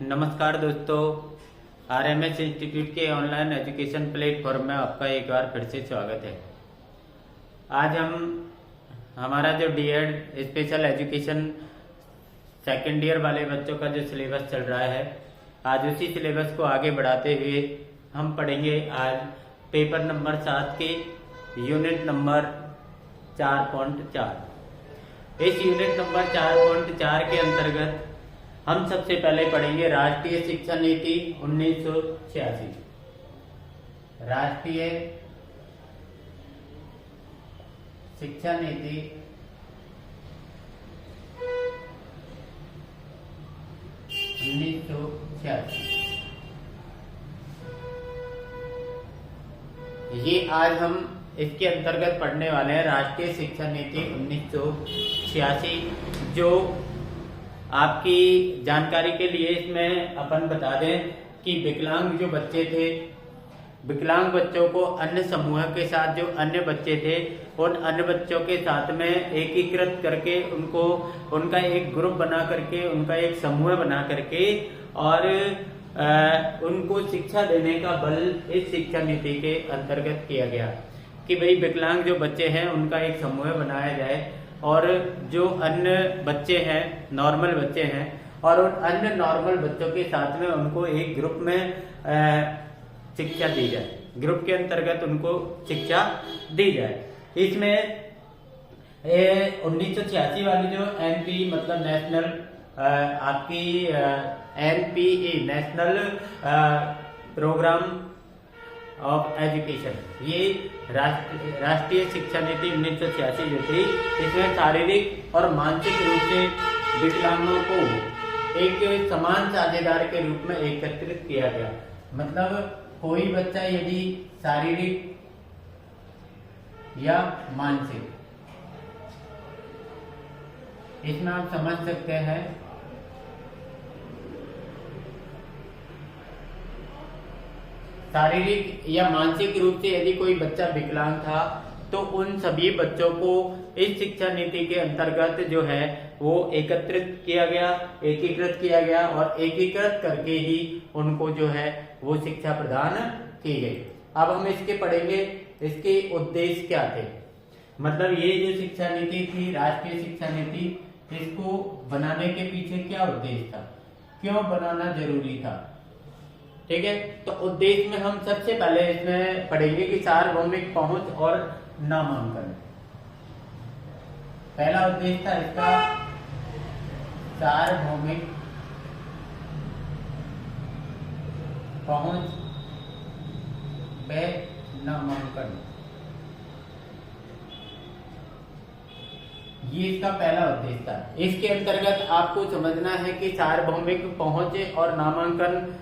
नमस्कार दोस्तों, RMS institute के ऑनलाइन एजुकेशन प्लेटफॉर्म में आपका एक बार फिर से स्वागत है। आज हम हमारा जो D Ed special education second year वाले बच्चों का जो सिलेबस चल रहा है, आज उसी सिलेबस को आगे बढ़ाते हुए हम पढ़ेंगे आज पेपर नंबर 7 के यूनिट नंबर 4.4। इस यूनिट नंबर 4.4 के अंतर्गत हम सबसे पहले पढ़ेंगे राष्ट्रीय शिक्षा नीति 1986। राष्ट्रीय शिक्षा नीति 1986। ये आज हम इसके अंतर्गत पढ़ने वाले हैं राष्ट्रीय शिक्षा नीति 1986। जो आपकी जानकारी के लिए इसमें अपन बता दें कि विकलांग जो बच्चे थे, विकलांग बच्चों को अन्य समूह के साथ जो अन्य बच्चे थे उन अन्य बच्चों के साथ में एकीकृत करके उनको उनका एक ग्रुप बना करके उनका एक समूह बना करके और उनको शिक्षा देने का बल इस शिक्षा नीति के अंतर्गत किया गया कि भाई विकलांग जो बच्चे हैं उनका एक समूह बनाया जाए और जो अन्य बच्चे हैं, नॉर्मल बच्चे हैं, और उन अन्य नॉर्मल बच्चों के साथ में उनको एक ग्रुप में शिक्षा दी जाए, ग्रुप के अंतर्गत उनको शिक्षा दी जाए। इसमें 1986 वाली जो एनपी मतलब नेशनल आपकी NPE national programme of education, ये राष्ट्रीय शिक्षा नीति 1986 जो थी, इसमें शारीरिक और मानसिक रूप से विकलांगों को एक समान साझेदार के रूप में एकत्रित किया गया। मतलब कोई बच्चा यदि शारीरिक या मानसिक, इसमें आप समझ सकते हैं शारीरिक या मानसिक रूप से यदि कोई बच्चा विकलांग था तो उन सभी बच्चों को इस शिक्षा नीति के अंतर्गत जो है वो एकत्रित किया गया, एकीकृत किया गया और एकीकृत करके ही उनको जो है वो शिक्षा प्रदान की गई। अब हम इसके पढ़ेंगे, इसके उद्देश्य क्या थे। मतलब ये जो शिक्षा नीति थी, राष्ट्रीय शिक्षा नीति, इसको बनाने के पीछे क्या उद्देश्य था, क्यों बनाना जरूरी था। ठीक है, तो उद्देश्य में हम सबसे पहले इसमें पढ़ेंगे कि सार्वभौमिक पहुंच और नामांकन। पहला उद्देश्य था इसका सार्वभौमिक पहुंच व नामांकन, ये इसका पहला उद्देश्य था। इसके अंतर्गत आपको समझना है कि सार्वभौमिक पहुंच और नामांकन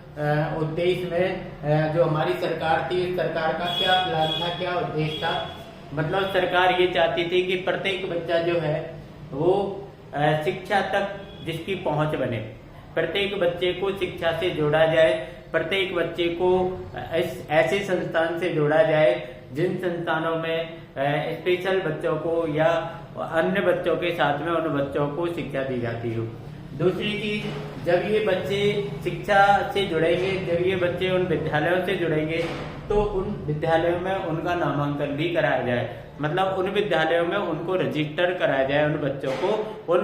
उद्देश्य में जो हमारी सरकार थी, इस सरकार का क्या प्लान था, क्या उद्देश्य था। मतलब सरकार ये चाहती थी कि प्रत्येक बच्चा जो है वो शिक्षा तक जिसकी पहुंच बने, प्रत्येक बच्चे को शिक्षा से जोड़ा जाए, प्रत्येक बच्चे को ऐसे संस्थान से जोड़ा जाए जिन संस्थानों में स्पेशल बच्चों को या अन्य बच्चों के साथ में उन बच्चों को शिक्षा दी जाती हो। दूसरी चीज, जब ये बच्चे शिक्षा से जुड़ेंगे, जब ये बच्चे उन विद्यालयों से जुड़ेंगे तो उन विद्यालयों में उनका नामांकन भी कराया जाए। मतलब उन विद्यालयों में उनको रजिस्टर कराया जाए, उन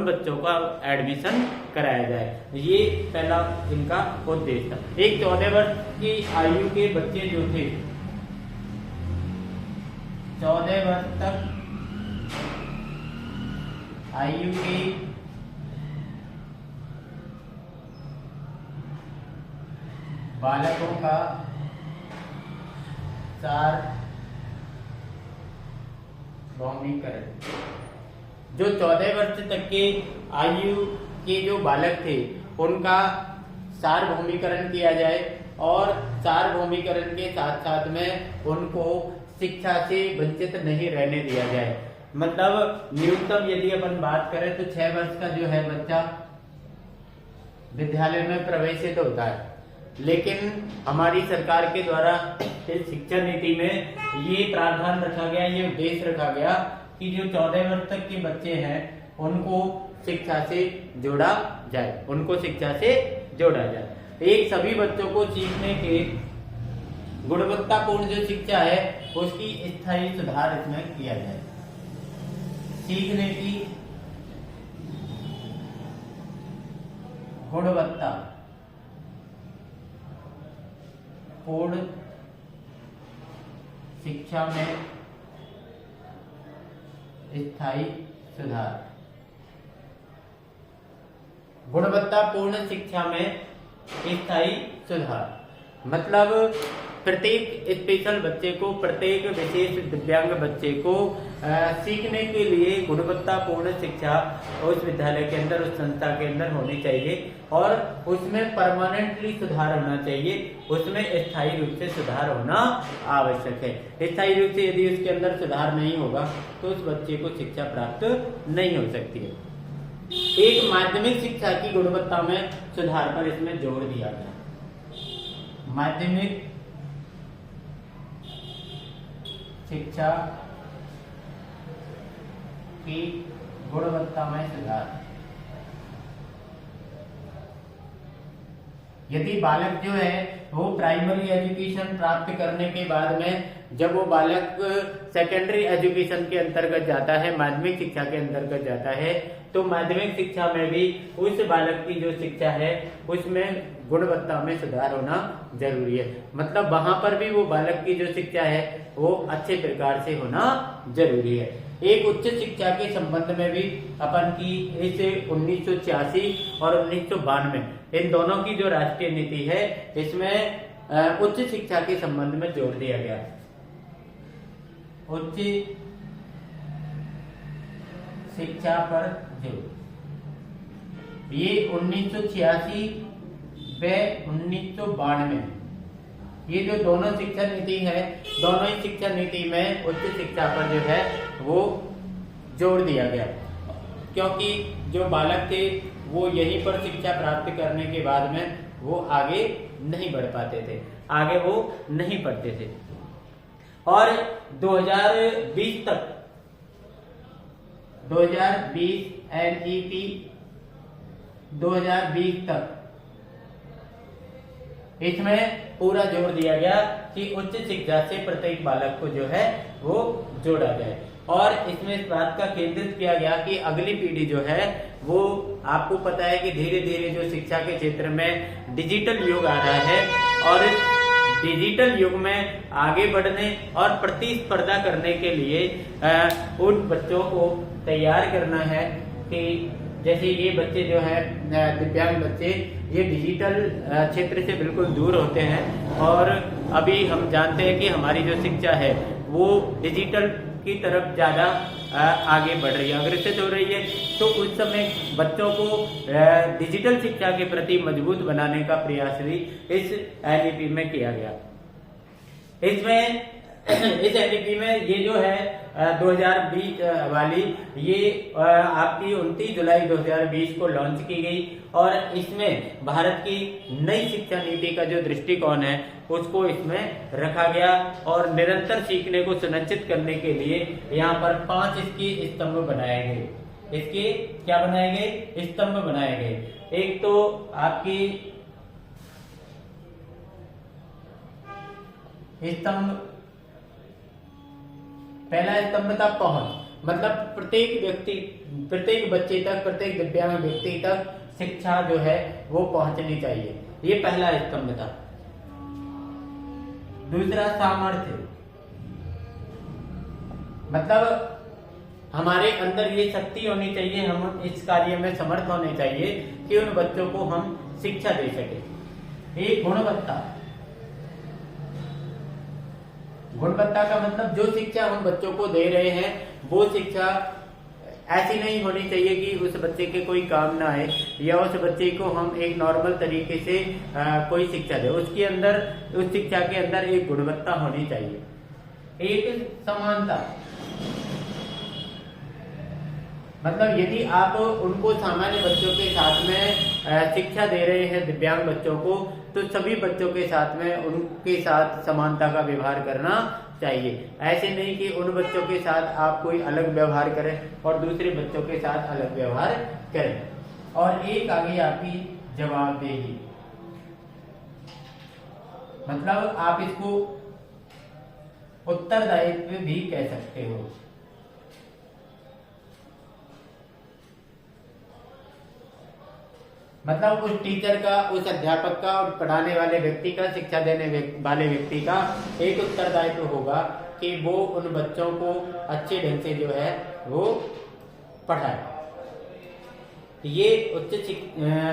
बच्चों का एडमिशन कराया जाए। ये पहला इनका उद्देश्य था। एक 14 वर्ष की आयु के बच्चे जो थे, 14 वर्ष तक आयु के बालकों का सार्वभौमिकरण, जो 14 वर्ष तक के आयु के जो बालक थे उनका सार्वभौमिकरण किया जाए और सार्वभौमिकरण के साथ साथ में उनको शिक्षा से वंचित नहीं रहने दिया जाए। मतलब न्यूनतम यदि अपन बात करें तो 6 वर्ष का जो है बच्चा विद्यालय में प्रवेशित होता है, लेकिन हमारी सरकार के द्वारा इस शिक्षा नीति में ये प्रावधान रखा गया, ये उद्देश्य रखा गया कि जो 14 वर्ष तक के बच्चे हैं उनको शिक्षा से जोड़ा जाए, उनको शिक्षा से जोड़ा जाए। एक सभी बच्चों को सीखने के गुणवत्तापूर्ण जो शिक्षा है उसकी स्थायी सुधार इसमें किया जाए। सीखने की गुणवत्ता पूर्ण शिक्षा में स्थायी सुधार। गुणवत्तापूर्ण शिक्षा में स्थायी सुधार मतलब प्रत्येक स्पेशल बच्चे को, प्रत्येक विशेष दिव्यांग बच्चे को सीखने के लिए गुणवत्तापूर्ण शिक्षा उस विद्यालय के अंदर, उस संस्था के अंदर होनी चाहिए और उसमें परमानेंटली सुधार होना चाहिए, उसमें स्थायी रूप से सुधार होना आवश्यक है। स्थायी रूप से यदि उसके अंदर सुधार नहीं होगा तो उस बच्चे को शिक्षा प्राप्त नहीं हो सकती है। एक माध्यमिक शिक्षा की गुणवत्ता में सुधार पर इसमें जोर दिया गया। माध्यमिक शिक्षा की गुणवत्ता में सुधार। यदि बालक जो है वो प्राइमरी एजुकेशन प्राप्त करने के बाद में जब वो बालक सेकेंडरी एजुकेशन के अंतर्गत जाता है, माध्यमिक शिक्षा के अंतर्गत जाता है, तो माध्यमिक शिक्षा में भी उस बालक की जो शिक्षा है उसमें गुणवत्ता में सुधार होना जरूरी है। मतलब वहां पर भी वो बालक की जो शिक्षा है वो अच्छे प्रकार से होना जरूरी है। एक उच्च शिक्षा के संबंध में भी अपन की इस 1986 और 1992 इन दोनों की जो राष्ट्रीय नीति है इसमें उच्च शिक्षा के संबंध में जोर दिया गया। उच्च शिक्षा पर जोर। ये 1986 व 1992 ये जो दोनों शिक्षा नीति है, दोनों ही शिक्षा नीति में उच्च शिक्षा पर जो है वो जोर दिया गया, क्योंकि जो बालक थे वो यहीं पर शिक्षा प्राप्त करने के बाद में वो आगे नहीं बढ़ पाते थे, आगे वो नहीं पढ़ते थे। और 2020 तक 2020 NEP 2020 तक इसमें पूरा जोर दिया गया कि उच्च शिक्षा से प्रत्येक बालक को जो है वो जोड़ा जाए और इसमें इस बात का केंद्रित किया गया कि अगली पीढ़ी जो है वो, आपको पता है कि धीरे धीरे जो शिक्षा के क्षेत्र में डिजिटल युग आ रहा है और डिजिटल युग में आगे बढ़ने और प्रतिस्पर्धा करने के लिए उन बच्चों को तैयार करना है कि जैसे ये बच्चे जो है दिव्यांग बच्चे, ये डिजिटल क्षेत्र से बिल्कुल दूर होते हैं और अभी हम जानते हैं कि हमारी जो शिक्षा है वो डिजिटल की तरफ ज्यादा आगे बढ़ रही है, अग्रसर हो रही है। तो उस समय बच्चों को डिजिटल शिक्षा के प्रति मजबूत बनाने का प्रयास भी इस NEP में किया गया। इसमें इस NEP में ये जो है 2020 वाली ये आपकी 29 जुलाई 2020 को लॉन्च की गई और इसमें भारत की नई शिक्षा नीति का जो दृष्टिकोण है उसको इसमें रखा गया और निरंतर सीखने को सुनिश्चित करने के लिए यहाँ पर 5 इसकी स्तंभ बनाए गए। इसके क्या बनाए गए? स्तंभ बनाए गए। एक तो आपकी स्तंभ, पहला स्तंभ था पहुंच, मतलब प्रत्येक व्यक्ति, प्रत्येक बच्चे तक, प्रत्येक दिव्यांग व्यक्ति तक शिक्षा जो है वो पहुंचनी चाहिए, ये पहला स्तंभ था। दूसरा सामर्थ्य, मतलब हमारे अंदर ये शक्ति होनी चाहिए, हम इस कार्य में समर्थ होने चाहिए कि उन बच्चों को हम शिक्षा दे सके। एक गुणवत्ता, गुणवत्ता का मतलब जो शिक्षा हम बच्चों को दे रहे हैं वो शिक्षा ऐसी नहीं होनी चाहिए कि उस बच्चे के कोई काम ना आए या उस बच्चे को हम एक नॉर्मल तरीके से कोई शिक्षा दे, उसके अंदर, उस शिक्षा के अंदर एक गुणवत्ता होनी चाहिए। एक समानता, मतलब यदि आप उनको सामान्य बच्चों के साथ में शिक्षा दे रहे हैं, दिव्यांग बच्चों को, तो सभी बच्चों के साथ में उनके साथ समानता का व्यवहार करना चाहिए। ऐसे नहीं कि उन बच्चों के साथ आप कोई अलग व्यवहार करें और दूसरे बच्चों के साथ अलग व्यवहार करें। और एक आगे आपकी जवाबदेही, मतलब आप इसको उत्तरदायित्व भी कह सकते हो। मतलब उस टीचर का, उस अध्यापक का और पढ़ाने वाले व्यक्ति का, शिक्षा देने वाले व्यक्ति का एक उत्तरदायित्व होगा कि वो उन बच्चों को अच्छे ढंग से जो है वो पढ़ाए। ये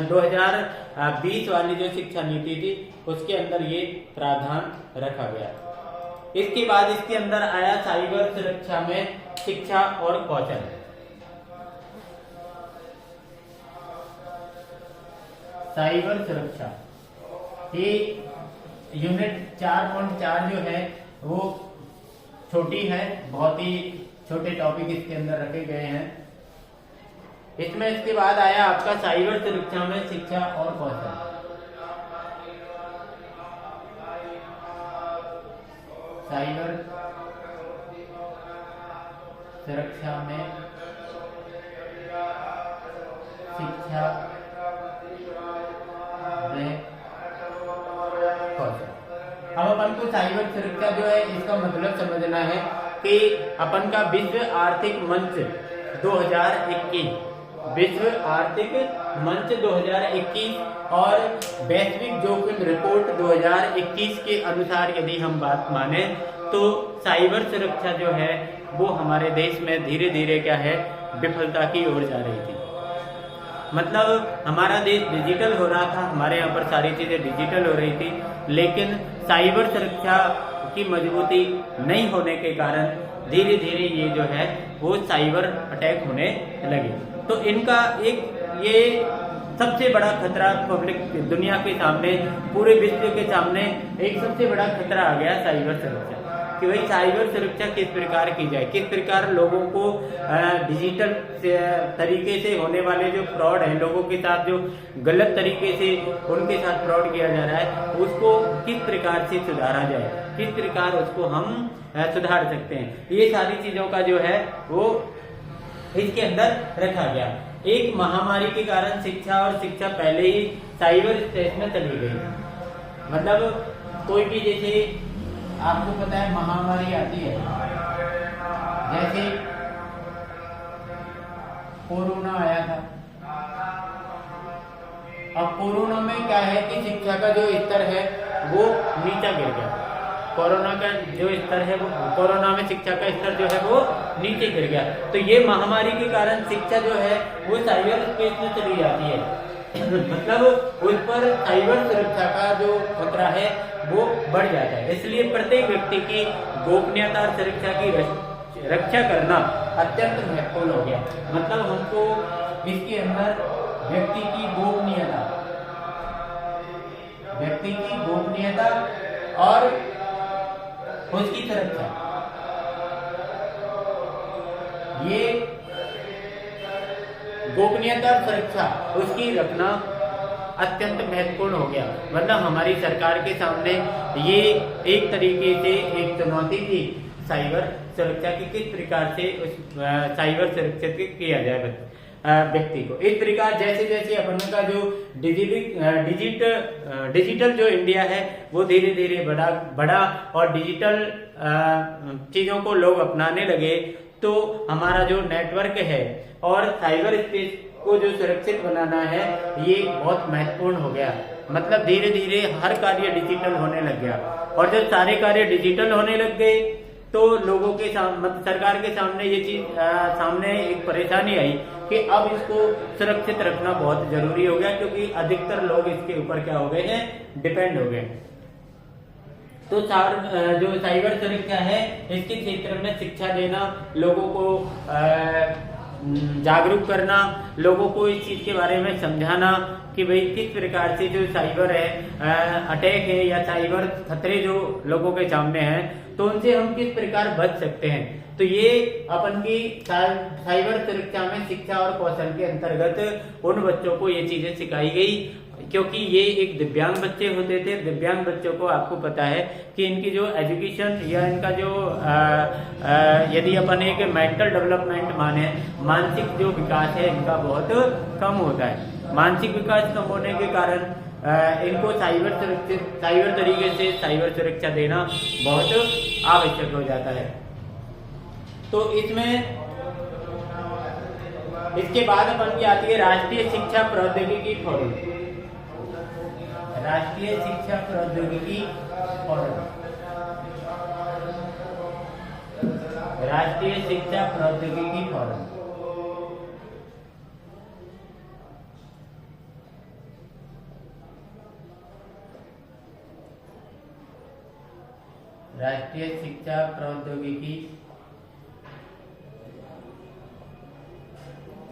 2020 वाली जो शिक्षा नीति थी उसके अंदर ये प्रावधान रखा गया। इसके बाद इसके अंदर आया साइबर सुरक्षा में शिक्षा और कौशल। साइबर सुरक्षा ये यूनिट 4.4 जो है वो छोटी है, बहुत ही छोटे टॉपिक इसके अंदर रखे गए हैं। इसमें इसके बाद आया आपका साइबर सुरक्षा में शिक्षा और कौशल। साइबर सुरक्षा में शिक्षा में कौशल। अब अपन को साइबर सुरक्षा जो है इसका मतलब समझना है कि अपन का विश्व आर्थिक मंच 2021, विश्व आर्थिक मंच 2021 और वैश्विक जोखिम रिपोर्ट 2021 के अनुसार यदि हम बात माने तो साइबर सुरक्षा जो है वो हमारे देश में धीरे धीरे क्या है, विफलता की ओर जा रही थी। मतलब हमारा देश डिजिटल हो रहा था, हमारे यहाँ पर सारी चीजें डिजिटल हो रही थी, लेकिन साइबर सुरक्षा की मजबूती नहीं होने के कारण धीरे धीरे ये जो है वो साइबर अटैक होने लगे। तो इनका एक ये सबसे बड़ा खतरा पब्लिक दुनिया के सामने, पूरे विश्व के सामने एक सबसे बड़ा खतरा आ गया साइबर सुरक्षा, कि भाई साइबर सुरक्षा किस प्रकार की जाए, किस प्रकार लोगों को डिजिटल तरीके से होने वाले जो फ्रॉड है, लोगों के साथ जो गलत तरीके से उनके साथ फ्रॉड किया जा रहा है उसको किस प्रकार से सुधारा जाए, किस प्रकार उसको हम सुधार सकते हैं। ये सारी चीजों का जो है वो इसके अंदर रखा गया। एक महामारी के कारण शिक्षा और शिक्षा पहले ही साइबर स्पेस में चली गई। मतलब कोई भी, जैसे आपको पता है महामारी आती है, जैसे कोरोना आया था। अब कोरोना में क्या है कि शिक्षा का जो स्तर है वो नीचा गिर गया। कोरोना का जो स्तर है वो, कोरोना में शिक्षा का स्तर जो है वो नीचे गिर गया। तो ये महामारी के कारण शिक्षा जो है वो साइबर स्पेस में चली जाती है। मतलब उस पर साइबर सुरक्षा का जो खतरा है वो बढ़ जाता है। इसलिए प्रत्येक व्यक्ति की गोपनीयता और सुरक्षा की रक्षा करना अत्यंत महत्वपूर्ण हो गया। मतलब हमको इसके अंदर व्यक्ति की गोपनीयता और उसकी सुरक्षा, ये गोपनीयता और सुरक्षा उसकी रखना अत्यंत महत्वपूर्ण हो गया। मतलब हमारी सरकार के सामने ये एक तरीके से एक चुनौती थी साइबर सुरक्षा की, किस प्रकार से उस साइबर सुरक्षित किया जाए व्यक्ति को। इस प्रकार जैसे जैसे अपन का जो डिजिटल जो इंडिया है वो धीरे धीरे बड़ा और डिजिटल चीजों को लोग अपनाने लगे, तो हमारा जो नेटवर्क है और साइबर स्पेस को जो सुरक्षित बनाना है ये बहुत महत्वपूर्ण हो गया। मतलब धीरे धीरे हर कार्य डिजिटल होने लग गया, और जब सारे कार्य डिजिटल होने लग गए तो लोगों के सामने, सरकार के सामने ये चीज सामने एक परेशानी आई कि अब इसको सुरक्षित रखना बहुत जरूरी हो गया, क्योंकि अधिकतर लोग इसके ऊपर क्या हो गए हैं, डिपेंड हो गए। तो जो साइबर सुरक्षा है इसके क्षेत्र में शिक्षा देना, लोगों को जागरूक करना, लोगों को इस चीज के बारे में समझाना कि भाई किस प्रकार से जो साइबर है अटैक है या साइबर खतरे जो लोगों के सामने हैं तो उनसे हम किस प्रकार बच सकते हैं। तो ये अपन की साइबर सुरक्षा में शिक्षा और कौशल के अंतर्गत उन बच्चों को ये चीजें सिखाई गई, क्योंकि ये एक दिव्यांग बच्चे होते थे। दिव्यांग बच्चों को आपको पता है कि इनकी जो एजुकेशन या इनका जो यदि अपन एक मेंटल डेवलपमेंट माने, मानसिक जो विकास है इनका बहुत कम होता है। मानसिक विकास कम होने के कारण इनको साइबर तरीके से साइबर सुरक्षा देना बहुत आवश्यक हो जाता है। तो इसके बाद अपन की आती है राष्ट्रीय शिक्षा प्रौद्योगिकी फोरम। राष्ट्रीय शिक्षा प्रौद्योगिकी फोरम, राष्ट्रीय शिक्षा प्रौद्योगिकी फोरम। राष्ट्रीय शिक्षा प्रौद्योगिकी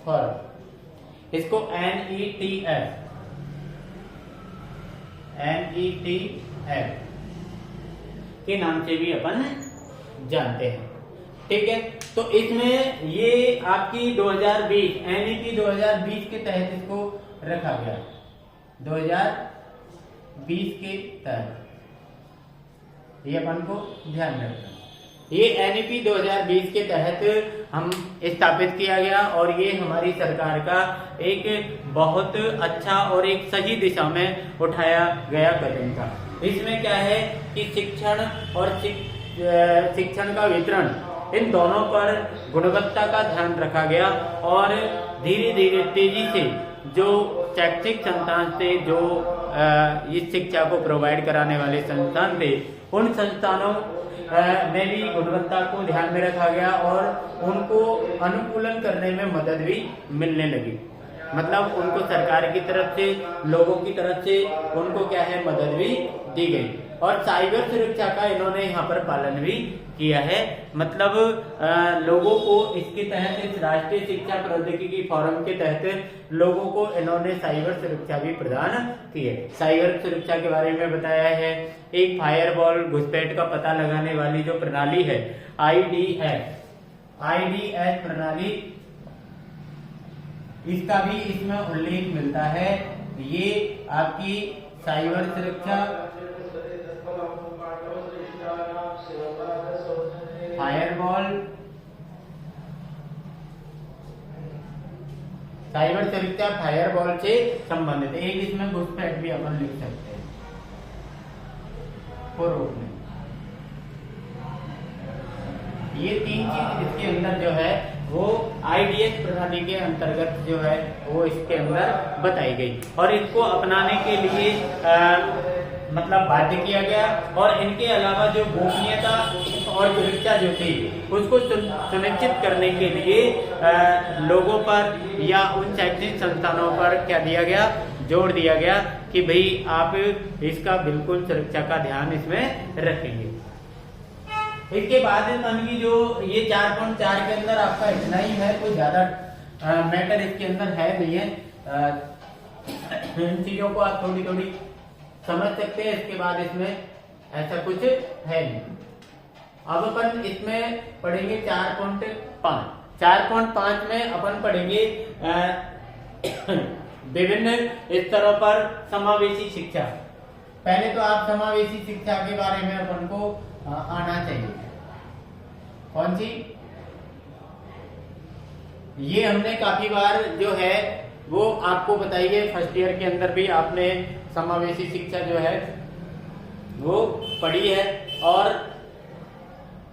फोरम, इसको NETF के नाम से भी अपन जानते हैं। ठीक है, तो इसमें ये आपकी 2020 NEP 2020 के तहत इसको रखा गया। 2020 के तहत ये अपन को ध्यान रखना। ये NEP 2020 के तहत हम स्थापित किया गया और ये हमारी सरकार का एक बहुत अच्छा और एक सही दिशा में उठाया गया कदम था। इसमें क्या है कि शिक्षण और शिक्षण का वितरण, इन दोनों पर गुणवत्ता का ध्यान रखा गया और धीरे धीरे तेजी से जो शैक्षिक संस्थान थे, जो इस शिक्षा को प्रोवाइड कराने वाले संस्थान थे, उन संस्थानों में भी गुणवत्ता को ध्यान में रखा गया और उनको अनुकूलन करने में मदद भी मिलने लगी। मतलब उनको सरकार की तरफ से, लोगों की तरफ से उनको क्या है, मदद भी दी गई। और साइबर सुरक्षा का इन्होंने यहाँ पर पालन भी किया है। मतलब लोगों को इसके तहत, इस राष्ट्रीय शिक्षा प्रौद्योगिकी फोरम के तहत लोगों को इन्होंने साइबर सुरक्षा भी प्रदान की है। साइबर सुरक्षा के बारे में बताया है। एक फायरवॉल, घुसपैठ का पता लगाने वाली जो प्रणाली है IDS प्रणाली, इसका भी इसमें उल्लेख मिलता है। ये आपकी साइबर सुरक्षा, फायरवॉल, साइबर सुरक्षा फायरवॉल से संबंधित। एक इसमें घुसपैठ भी अपन लिख सकते हैं को रोकने। ये तीन चीज इसके अंदर जो है वो IDS प्रणाली के अंतर्गत जो है वो इसके अंदर बताई गई और इसको अपनाने के लिए मतलब बाध्य किया गया। और इनके अलावा जो गोपनीयता और सुरक्षा जो थी उसको सुनिश्चित करने के लिए लोगों पर या उन शैक्षणिक संस्थानों पर क्या दिया गया, जोर दिया गया कि भाई आप इसका बिल्कुल सुरक्षा का ध्यान इसमें रखेंगे। इसके बाद की जो ये 4.4 के अंदर आपका इतना ही है, कोई ज्यादा मैटर इसके अंदर है नहीं है। इन चीजों को आप थोड़ी थोड़ी समझ सकते हैं। इसके बाद इसमें ऐसा कुछ है नहीं। अब अपन इसमें पढ़ेंगे 4.5। 4.5 में अपन पढ़ेंगे विभिन्न स्तरों पर समावेशी शिक्षा। पहले तो आप समावेशी शिक्षा के बारे में अपन को आना चाहिए। कौन सी? ये हमने काफी बार जो है वो आपको बताई है। फर्स्ट ईयर के अंदर भी आपने समावेशी शिक्षा जो है वो पढ़ी है। और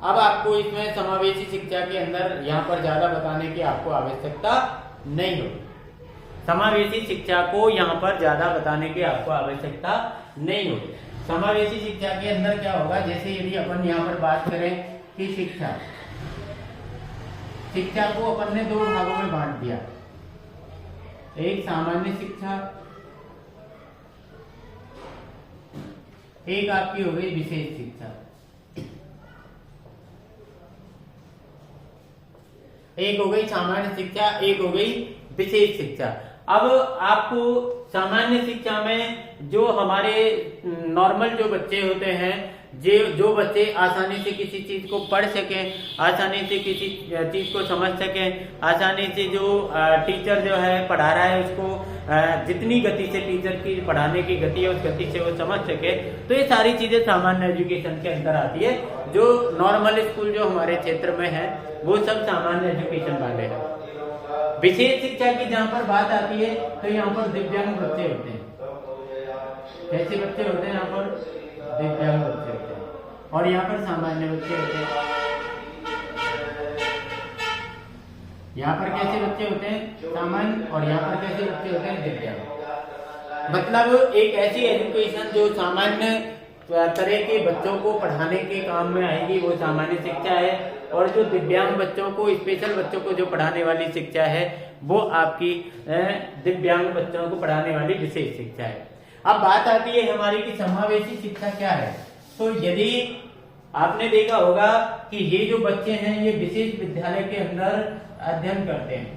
अब आपको इसमें समावेशी शिक्षा के अंदर यहाँ पर ज्यादा बताने की आपको आवश्यकता नहीं होगी। समावेशी शिक्षा को यहाँ पर ज्यादा बताने की आपको आवश्यकता नहीं होगी। समावेशी शिक्षा के अंदर क्या होगा, जैसे यदि अपन यहाँ पर बात करें कि शिक्षा को अपन ने दो भागों में बांट दिया। एक सामान्य शिक्षा, एक आपकी हो गई विशेष शिक्षा। एक हो गई सामान्य शिक्षा, एक हो गई विशेष शिक्षा। अब आपको सामान्य शिक्षा में जो हमारे नॉर्मल जो बच्चे होते हैं, जो बच्चे आसानी से किसी चीज को पढ़ सकें, आसानी से किसी चीज को समझ सकें, आसानी से जो टीचर जो है पढ़ा रहा है उसको जितनी गति से टीचर की पढ़ाने की गति है उस गति से वो समझ सके, तो ये सारी चीजें सामान्य एजुकेशन के अंदर आती है। जो नॉर्मल स्कूल जो हमारे क्षेत्र में है वो सब सामान्य एजुकेशन वाले हैं। विशेष शिक्षा की जहाँ पर बात आती है तो यहाँ पर दिव्यांग बच्चे होते हैं। कैसे बच्चे होते हैं यहाँ पर? दिव्यांग बच्चे होते हैं। और यहाँ पर सामान्य बच्चे होते हैं। यहाँ पर कैसे बच्चे होते हैं? सामान्य। और यहाँ पर कैसे बच्चे होते हैं? दिव्यांग। मतलब एक ऐसी एजुकेशन जो सामान्य तरह के बच्चों को पढ़ाने के काम में आएगी वो सामान्य शिक्षा है, और जो दिव्यांग बच्चों को, स्पेशल बच्चों को जो पढ़ाने वाली शिक्षा है वो आपकी दिव्यांग बच्चों को पढ़ाने वाली विशेष शिक्षा है। अब बात आती है हमारी कि समावेशी शिक्षा क्या है। तो यदि आपने देखा होगा कि ये जो बच्चे हैं ये विशेष विद्यालय के अंदर अध्ययन करते हैं,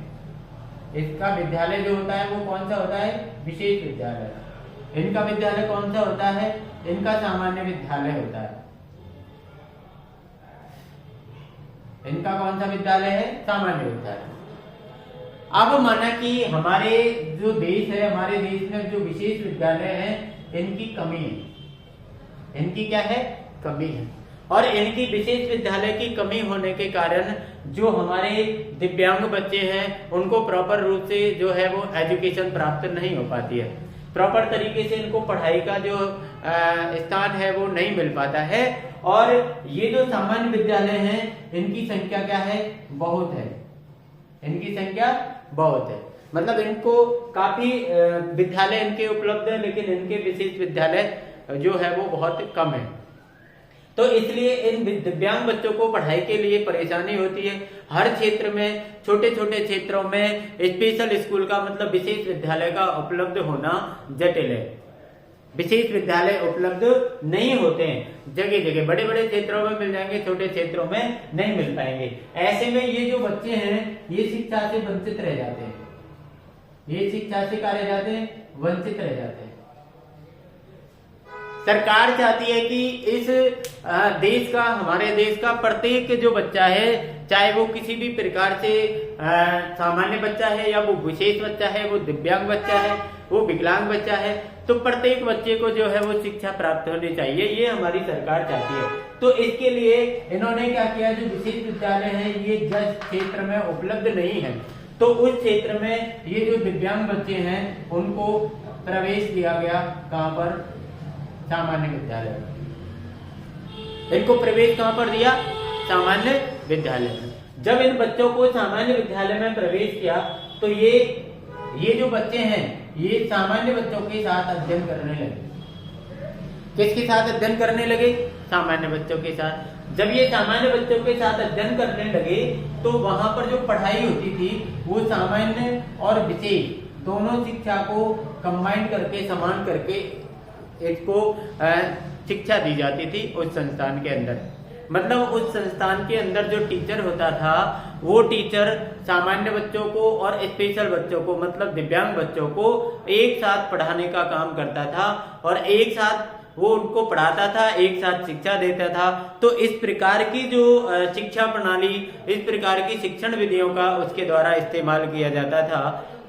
इसका विद्यालय जो होता है वो कौन सा होता है? विशेष विद्यालय। इनका विद्यालय कौन सा होता है? इनका सामान्य विद्यालय होता है। इनका कौन सा विद्यालय है? सामान्य विद्यालय। अब माना कि हमारे जो देश है, हमारे देश में जो विशेष विद्यालय हैं इनकी कमी है। इनकी क्या है? कमी है। और इनकी विशेष विद्यालय की कमी होने के कारण जो हमारे दिव्यांग बच्चे हैं उनको प्रॉपर रूप से जो है वो एजुकेशन प्राप्त नहीं हो पाती है। प्रॉपर तरीके से इनको पढ़ाई का जो स्थान है वो नहीं मिल पाता है। और ये जो सामान्य विद्यालय हैं इनकी संख्या क्या है? बहुत है। इनकी संख्या बहुत है। मतलब इनको काफी विद्यालय इनके उपलब्ध है, लेकिन इनके विशेष विद्यालय जो है वो बहुत कम है। तो इसलिए इन दिव्यांग बच्चों को पढ़ाई के लिए परेशानी होती है। हर क्षेत्र में, छोटे छोटे क्षेत्रों में स्पेशल स्कूल का मतलब विशेष विद्यालय का उपलब्ध होना जटिल है। विशेष विद्यालय उपलब्ध नहीं होते हैं जगह जगह। बड़े बड़े क्षेत्रों में मिल जाएंगे, छोटे क्षेत्रों में नहीं मिल पाएंगे। ऐसे में ये जो बच्चे हैं ये शिक्षा से वंचित रह जाते हैं। ये शिक्षा से क्या रह जाते हैं? वंचित रह जाते हैं। सरकार चाहती है कि इस देश का, हमारे देश का प्रत्येक जो बच्चा है, चाहे वो किसी भी प्रकार से सामान्य बच्चा है या वो विशेष बच्चा है, वो दिव्यांग बच्चा है, वो विकलांग बच्चा है, तो प्रत्येक बच्चे को जो है वो शिक्षा प्राप्त होनी चाहिए, ये हमारी सरकार चाहती है। तो इसके लिए इन्होंने क्या किया, जो विशेष विद्यालय है ये जिस क्षेत्र में उपलब्ध नहीं है तो उस क्षेत्र में ये जो दिव्यांग बच्चे हैं उनको प्रवेश दिया गया। कहां पर? सामान्य विद्यालय। इनको प्रवेश कहां पर दिया? सामान्य विद्यालय में। जब इन बच्चों को सामान्य विद्यालय में प्रवेश किया तो ये जो बच्चे हैं ये सामान्य बच्चों के साथ अध्ययन करने लगे। किसके साथ अध्ययन करने लगे? सामान्य बच्चों के साथ। जब ये सामान्य बच्चों के साथ अध्ययन करने लगे तो वहां पर जो पढ़ाई होती थी वो सामान्य और विशेष दोनों शिक्षा को कंबाइन करके, समान करके इसको शिक्षा दी जाती थी उस संस्थान के अंदर। मतलब उस संस्थान के अंदर जो टीचर होता था वो टीचर सामान्य बच्चों को और स्पेशल बच्चों को, मतलब दिव्यांग बच्चों को एक साथ पढ़ाने का काम करता था और एक साथ वो उनको पढ़ाता था, एक साथ शिक्षा देता था। तो इस प्रकार की जो शिक्षा प्रणाली, इस प्रकार की शिक्षण विधियों का उसके द्वारा इस्तेमाल किया जाता था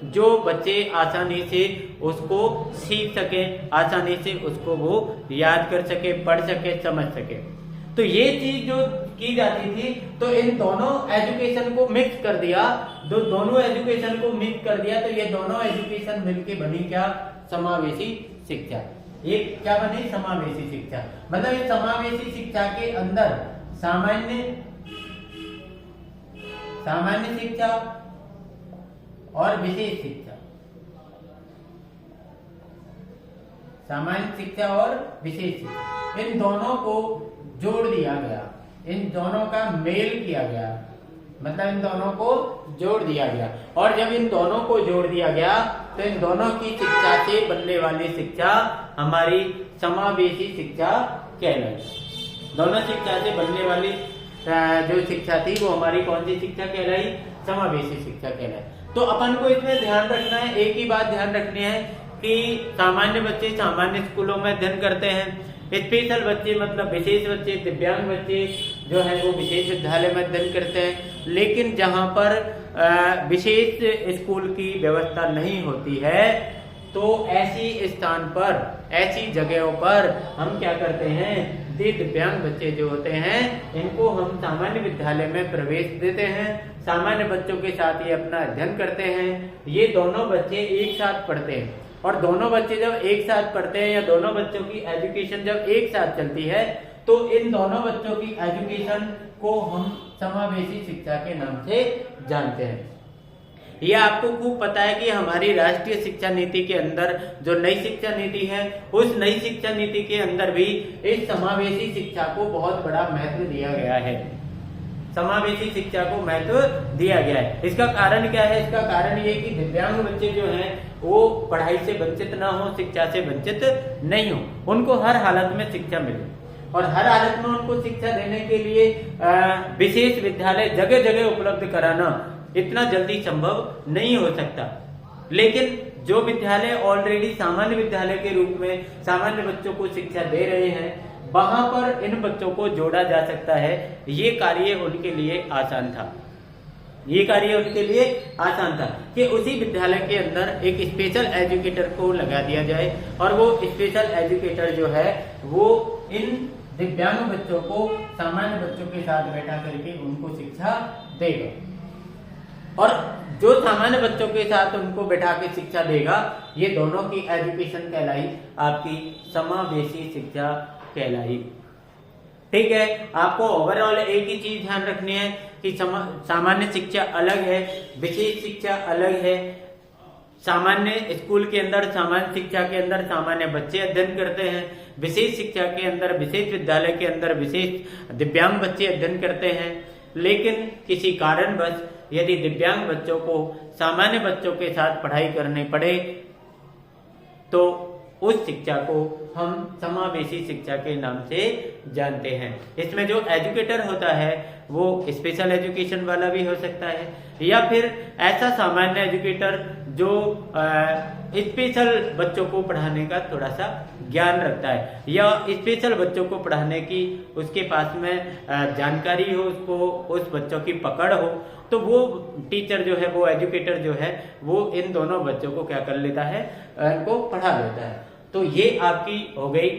जो बच्चे आसानी से उसको सीख सके, आसानी से उसको वो याद कर सके, पढ़ सके, समझ सके। तो ये चीज जो की जाती थी, तो इन दोनों एजुकेशन को मिक्स कर दिया। दोनों एजुकेशन को मिक्स कर दिया तो ये दोनों एजुकेशन मिलके बनी क्या? समावेशी शिक्षा। ये क्या बनी? समावेशी शिक्षा। मतलब इस समावेशी शिक्षा के अंदर सामान्य शिक्षा और विशेष शिक्षा, सामान्य शिक्षा और विशेष शिक्षा, इन दोनों को जोड़ दिया गया, इन दोनों का मेल किया गया। मतलब इन दोनों को जोड़ दिया गया। और जब इन दोनों को जोड़ दिया गया तो इन दोनों की शिक्षा से बनने वाली शिक्षा हमारी समावेशी शिक्षा कहलाई। दोनों शिक्षा से बनने वाली जो शिक्षा थी वो हमारी कौन सी शिक्षा कहलाई? समावेशी शिक्षा कहलाई। तो अपन को इसमें ध्यान रखना है, एक ही बात ध्यान रखनी है कि सामान्य बच्चे सामान्य स्कूलों में अध्ययन करते हैं, स्पेशल बच्चे मतलब विशेष बच्चे, दिव्यांग बच्चे जो है वो विशेष विद्यालय में अध्ययन करते हैं। लेकिन जहाँ पर विशेष स्कूल की व्यवस्था नहीं होती है तो ऐसी स्थान पर, ऐसी जगहों पर हम क्या करते हैं, दिव्यांग बच्चे जो होते हैं इनको हम सामान्य विद्यालय में प्रवेश देते हैं। सामान्य बच्चों के साथ ये अपना अध्ययन करते हैं। ये दोनों बच्चे एक साथ पढ़ते हैं। और दोनों बच्चे जब एक साथ पढ़ते हैं या दोनों बच्चों की एजुकेशन जब एक साथ चलती है तो इन दोनों बच्चों की एजुकेशन को हम समावेशी शिक्षा के नाम से जानते हैं। ये आपको खूब पता है कि हमारी राष्ट्रीय शिक्षा नीति के अंदर जो नई शिक्षा नीति है, उस नई शिक्षा नीति के अंदर भी इस समावेशी शिक्षा को बहुत बड़ा महत्व दिया गया है। समावेशी शिक्षा को महत्व दिया गया है। इसका कारण क्या है? इसका कारण ये कि दिव्यांग बच्चे जो हैं वो पढ़ाई से वंचित ना हो, शिक्षा से वंचित नहीं हो, उनको हर हालत में शिक्षा मिले और हर हालत में उनको शिक्षा देने के लिए विशेष विद्यालय जगह जगह उपलब्ध कराना इतना जल्दी संभव नहीं हो सकता। लेकिन जो विद्यालय ऑलरेडी सामान्य विद्यालय के रूप में सामान्य बच्चों को शिक्षा दे रहे हैं, वहां पर इन बच्चों को जोड़ा जा सकता है। ये कार्य उनके लिए आसान था। ये कार्य उनके लिए आसान था कि उसी विद्यालय के अंदर एक स्पेशल एजुकेटर को लगा दिया जाए और वो स्पेशल एजुकेटर जो है वो इन दिव्यांग बच्चों को सामान्य बच्चों के साथ बैठा करके उनको शिक्षा देगा। और जो सामान्य बच्चों के साथ उनको बैठा के शिक्षा देगा, ये दोनों की एजुकेशन कहलाई आपकी समावेशी शिक्षा कहलाई। ठीक है, आपको ओवरऑल एक ही चीज ध्यान रखनी है कि सामान्य शिक्षा अलग है, विशेष शिक्षा अलग है। सामान्य स्कूल के अंदर सामान्य शिक्षा के अंदर सामान्य बच्चे अध्ययन करते हैं, विशेष शिक्षा के अंदर विशेष विद्यालय के अंदर विशेष दिव्यांग बच्चे अध्ययन करते हैं। लेकिन किसी कारणवश यदि दिव्यांग बच्चों को सामान्य बच्चों के साथ पढ़ाई करनी पड़े तो उस शिक्षा को हम समावेशी शिक्षा के नाम से जानते हैं। इसमें जो एजुकेटर होता है वो स्पेशल एजुकेशन वाला भी हो सकता है या फिर ऐसा सामान्य एजुकेटर जो स्पेशल बच्चों को पढ़ाने का थोड़ा सा ज्ञान रखता है या स्पेशल बच्चों को पढ़ाने की उसके पास में जानकारी हो, उसको उस बच्चों की पकड़ हो, तो वो टीचर जो है, वो एजुकेटर जो है, वो इन दोनों बच्चों को क्या कर लेता है, इनको पढ़ा लेता है। तो ये आपकी हो गई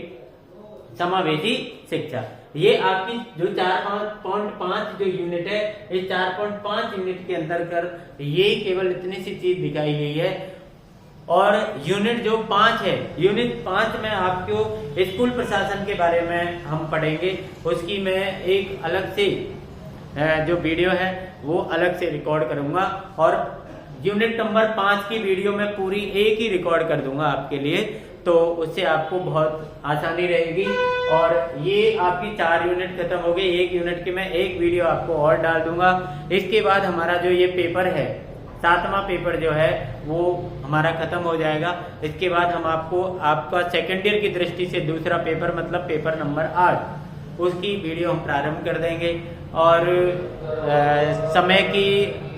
समावेशी शिक्षा। ये आपकी जो 4.5 जो यूनिट है, इस 4.5 यूनिट के अंतर्गत ये केवल इतनी सी चीज दिखाई गई है। और यूनिट जो 5 है, यूनिट 5 में आपको स्कूल प्रशासन के बारे में हम पढ़ेंगे। उसकी मैं एक अलग से जो वीडियो है वो अलग से रिकॉर्ड करूंगा और यूनिट नंबर 5 की वीडियो में पूरी एक ही रिकॉर्ड कर दूंगा आपके लिए, तो उससे आपको बहुत आसानी रहेगी। और ये आपकी 4 यूनिट खत्म हो गई। 1 यूनिट की मैं एक वीडियो आपको और डाल दूंगा। इसके बाद हमारा जो ये पेपर है, 7वां पेपर जो है वो हमारा खत्म हो जाएगा। इसके बाद हम आपको आपका सेकेंड ईयर की दृष्टि से दूसरा पेपर मतलब पेपर नंबर 8 उसकी वीडियो हम प्रारंभ कर देंगे। और समय की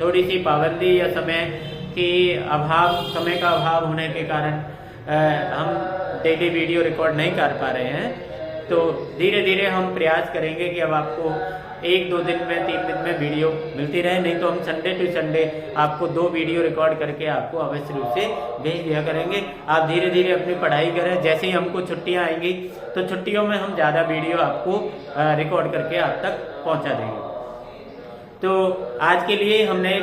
थोड़ी सी पाबंदी या समय का अभाव होने के कारण हम डेली वीडियो रिकॉर्ड नहीं कर पा रहे हैं। तो धीरे धीरे हम प्रयास करेंगे कि अब आपको 1-2 दिन में 3 दिन में वीडियो मिलती रहे। नहीं तो हम संडे टू संडे आपको 2 वीडियो रिकॉर्ड करके आपको अवश्य रूप से भेज दिया करेंगे। आप धीरे धीरे अपनी पढ़ाई करें। जैसे ही हमको छुट्टियां आएंगी तो छुट्टियों में हम ज़्यादा वीडियो आपको रिकॉर्ड करके आप तक पहुंचा देंगे। तो आज के लिए हमने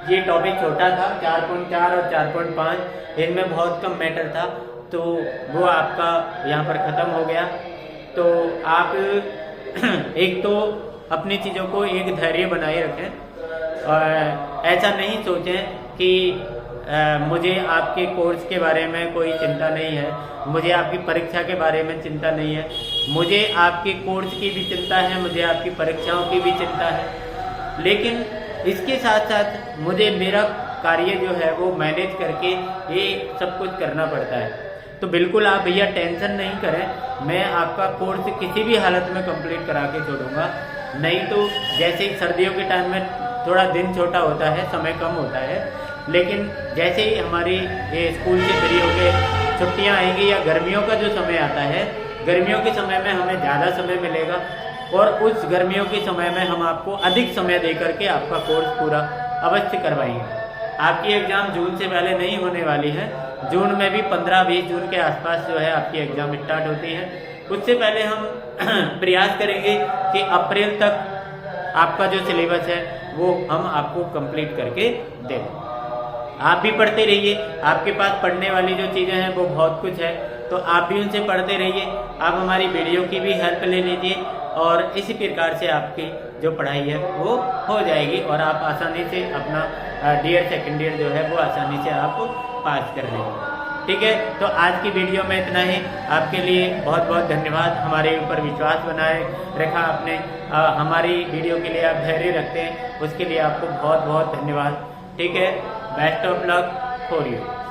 ये टॉपिक छोटा था, 4.4 और 4.5 इनमें बहुत कम मैटर था, तो वो आपका यहाँ पर ख़त्म हो गया। तो आप एक तो अपनी चीज़ों को एक धैर्य बनाए रखें और ऐसा नहीं सोचें कि मुझे आपके कोर्स के बारे में कोई चिंता नहीं है, मुझे आपकी परीक्षा के बारे में चिंता नहीं है। मुझे आपके कोर्स की भी चिंता है, मुझे आपकी परीक्षाओं की भी चिंता है, लेकिन इसके साथ साथ मुझे मेरा कार्य जो है वो मैनेज करके ये सब कुछ करना पड़ता है। तो बिल्कुल आप भैया टेंशन नहीं करें, मैं आपका कोर्स किसी भी हालत में कंप्लीट करा के छोड़ूंगा। नहीं तो जैसे ही सर्दियों के टाइम में थोड़ा दिन छोटा होता है, समय कम होता है, लेकिन जैसे ही हमारी ये स्कूल से फ्री होके छुट्टियां आएंगी या गर्मियों का जो समय आता है, गर्मियों के समय में हमें ज़्यादा समय मिलेगा और उस गर्मियों के समय में हम आपको अधिक समय दे करके आपका कोर्स पूरा अवश्य करवाएंगे। आपकी एग्ज़ाम जून से पहले नहीं होने वाली है। जून में भी 15-20 जून के आसपास जो है आपकी एग्ज़ाम स्टार्ट होती है। उससे पहले हम प्रयास करेंगे कि अप्रैल तक आपका जो सिलेबस है वो हम आपको कंप्लीट करके दें। आप भी पढ़ते रहिए, आपके पास पढ़ने वाली जो चीज़ें हैं वो बहुत कुछ है, तो आप भी उनसे पढ़ते रहिए। आप हमारी वीडियो की भी हेल्प ले लीजिए और इसी प्रकार से आपकी जो पढ़ाई है वो हो जाएगी और आप आसानी से अपना डियर सेकेंड ईयर जो है वो आसानी से आप पास कर लेंगे। ठीक है, तो आज की वीडियो में इतना ही। आपके लिए बहुत बहुत धन्यवाद। हमारे ऊपर विश्वास बनाए रखा आपने, हमारी वीडियो के लिए आप धैर्य रखते हैं, उसके लिए आपको बहुत बहुत धन्यवाद। ठीक है, best of luck for you.